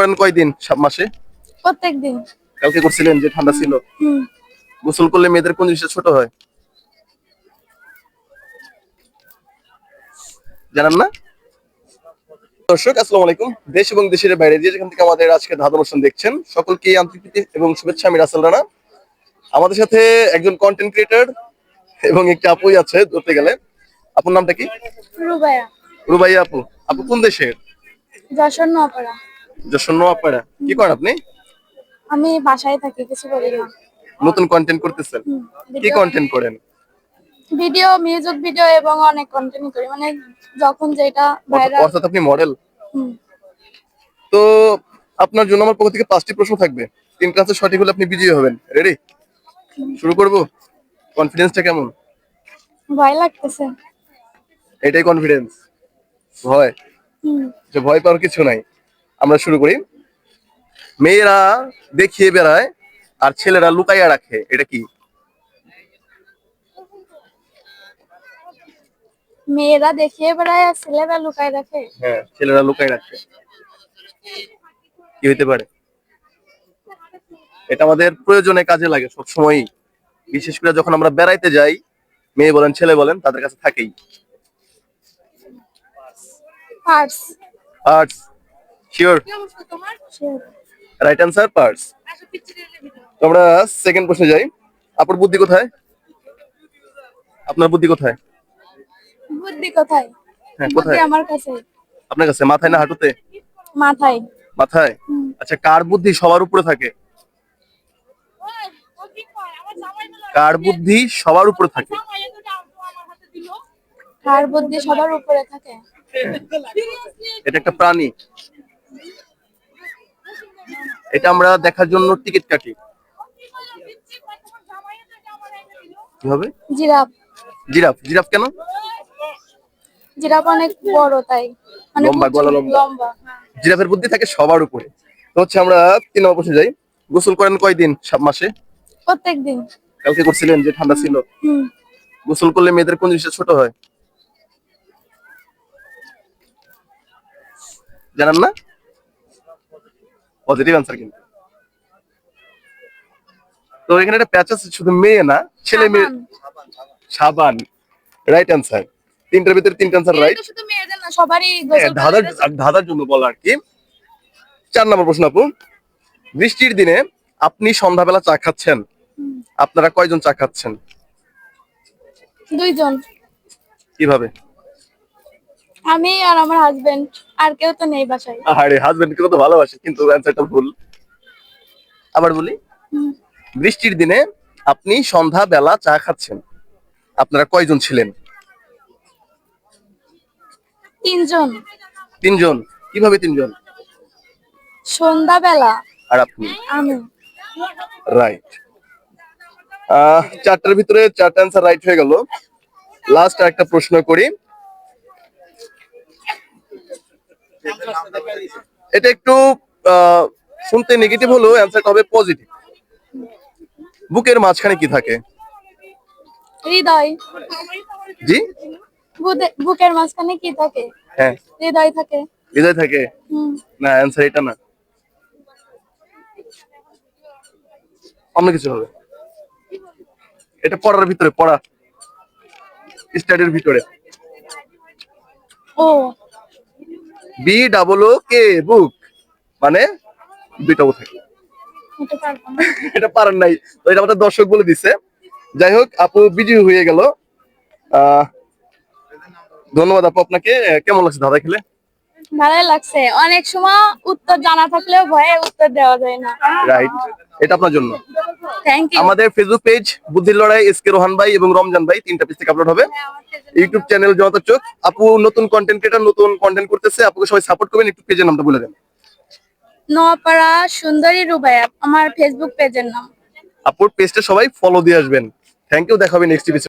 করেন কয়দিন সব মাসে? প্রত্যেকদিন। কালকে করছিলেন যে ঠান্ডা ছিল। গোসল করলে মেয়েদের কোন জিনিসটা ছোট হয় জানেন না? দর্শক আসসালামু আলাইকুম। দেশ এবং দেশের বাইরে যে যেখান থেকে আমাদের আজকে ধাঁধা অনুষ্ঠান দেখছেন সকলকে আন্তরিক প্রীতি এবং শুভেচ্ছা। আমি রাসেল রানা। আমাদের সাথে একজন কন্টেন্ট ক্রিয়েটর এবং একটি আপুই আছে ধরতে গেলে। আপুর নামটা কি? রুবায়া। রুবাইয়া আপু। আপু কোন দেশের? যশোর নোয়াপাড়া। যশোর নোয়াপাড়া। কি করেন আপনি? আমি বাসায় থাকি, কিছু করি না। নতুন কন্টেন্ট করতেছেন? কি কন্টেন্ট করেন? ভিডিও, মিউজিক ভিডিও এবং অনেক কন্টেন্ট করি, মানে যখন যেটা ভাইরাল। অর্থাৎ আপনি মডেল। তো আপনার জন্য আমার পক্ষ থেকে 5টি প্রশ্ন থাকবে। 3টা আছে সঠিক হলে আপনি বিজয়ী হবেন। রেডি? শুরু করব। কনফিডেন্সটা কেমন? ভয় লাগতেছে। এটাই কনফিডেন্স? ভয়? যে ভয় পাওয়ার কিছু নাই। আমরা শুরু করি। মেয়েরা দেখিয়ে বেড়ায় আর ছেলেরা লুকাইয়া রাখে, এটা কি? মেয়েরা দেখিয়ে বেড়ায় আর ছেলেরা লুকায় রাখে। হ্যাঁ, ছেলেরা লুকায় রাখে। কি হইতে পারে? এটা আমাদের প্রয়োজনে কাজে লাগে সব সময়ই। বিশেষ করে যখন আমরা বেড়াইতে যাই, মেয়ে বলেন ছেলে বলেন তাদের কাছে থাকেই। Purse. Purse? Sure? Right answer purse. তো আমরা সেকেন্ড প্রশ্নে যাই। আপুর বুদ্ধি কোথায়? আপনার বুদ্ধি কোথায়? বুদ্ধি কোথায়? হ্যাঁ, বুদ্ধি কোথায়? আমার কাছে। আপনার কাছে? মাথায় না হাঁটুতে? মাথায়। মাথায়? আচ্ছা, কার বুদ্ধি সবার উপরে থাকে? কার বুদ্ধি সবার উপরে থাকে? কার বুদ্ধি সবার উপরে থাকে? এটা একটা প্রাণী। এটা আমরা দেখার জন্য টিকিট কাটি। কি হবে? জিরাফ। জিরাফ? জিরাফ কেন? জিরাফ অনেক বড়, তাই অনেক লম্বা, উঁচু, গলা লম্বা। লম্বা। জিরাফের বুদ্ধি থাকে সবার উপরে। তো হচ্ছে আমরা 3 নম্বর প্রশ্নে যাই। গোসল করেন কয়দিন সব মাসে? প্রত্যেকদিন। কালকে করছিলেন যে ঠান্ডা ছিল। গোসল করলে মেয়েদের কোন জিনিসটা ছোট হয় জানেন না? পজিটিভ অ্যান্সার কিন্তু। তো এখানে একটা প্যাচ আছে, শুধু মেয়ে না ছেলে মেয়ে। সাবান। Right answer. 3টার ভিতরে 3টা অ্যান্সার রাইট। এটা শুধু মেয়েদের না, সবারই গোসল ধাঁধার করে। ধাঁধার জন্য বলা আর কি। 4 নম্বর প্রশ্ন আপু। বৃষ্টির দিনে আপনি সন্ধ্যাবেলা চা খাচ্ছেন, আপনারা কয়জন চা খাচ্ছেন? 2 জন। কিভাবে? আমি আর আমার হাজবেন্ড, আর কেউ তো নেই বাসায়। আরে হাজবেন্ডকে কত ভালোবাসে, কিন্তু অ্যান্সারটা ভুল। আবার বলি। বৃষ্টির দিনে আপনি সন্ধ্যাবেলা চা খাচ্ছেন, আপনারা কয়জন ছিলেন? 3 জন। 3 জন? কিভাবে 3 জন? সন্ধ্যাবেলা। আর আপনি? আমি। রাইট। 4টার ভিতরে 4টা অ্যান্সার রাইট হয়ে গেল। লাস্ট একটা প্রশ্ন করি। এটা একটু শুনতে নেগেটিভ হলেও অ্যান্সারটা হবে পজিটিভ। বুকের মাঝখানে কি থাকে? হৃদয়। জি? বুকের মাঝখানে কি থাকে? হ্যাঁ, হৃদয় থাকে। হৃদয় থাকে? না, অ্যান্সার এটা না, অন্য কিছু হবে। এটা পড়ার ভিতরে, পড়া স্টাডির ভিতরে। ও। BOOK, বুক মানে দুইটাও থাকে। এটা পারবো না। এটা পারেন নাই, তো এটা আমাদের দর্শক বলে দিছে। যাই হোক, আপু বিজয়ী হয়ে গেল। ধন্যবাদ আপু আপনাকে। কেমন লাগছে দাদা খেলে? ভালো লাগছে। অনেক সময় উত্তর জানা থাকলেও ভয়ে উত্তর দেওয়া যায় না। রাইট, এটা আপনার জন্য। Thank you. আমাদের ফেসবুক পেজ বুদ্ধির লড়াই SK রোহান ভাই এবং রমজান ভাই 3টা পেজ থেকে আপলোড হবে। ইউটিউব চ্যানেল জনতা চোখ। আপু নতুন কন্টেন্ট ক্রিয়েটর, নতুন কন্টেন্ট করতেছে, আপুকে সবাই সাপোর্ট করবেন। একটু পেজের নামটা বলে দেন। নোয়াপাড়া সুন্দরী রুবাইয়া আমার ফেসবুক পেজের নাম। আপুর পেজটা সবাই ফলো দিয়ে আসবেন। থ্যাংক ইউ, দেখা হবে নেক্সট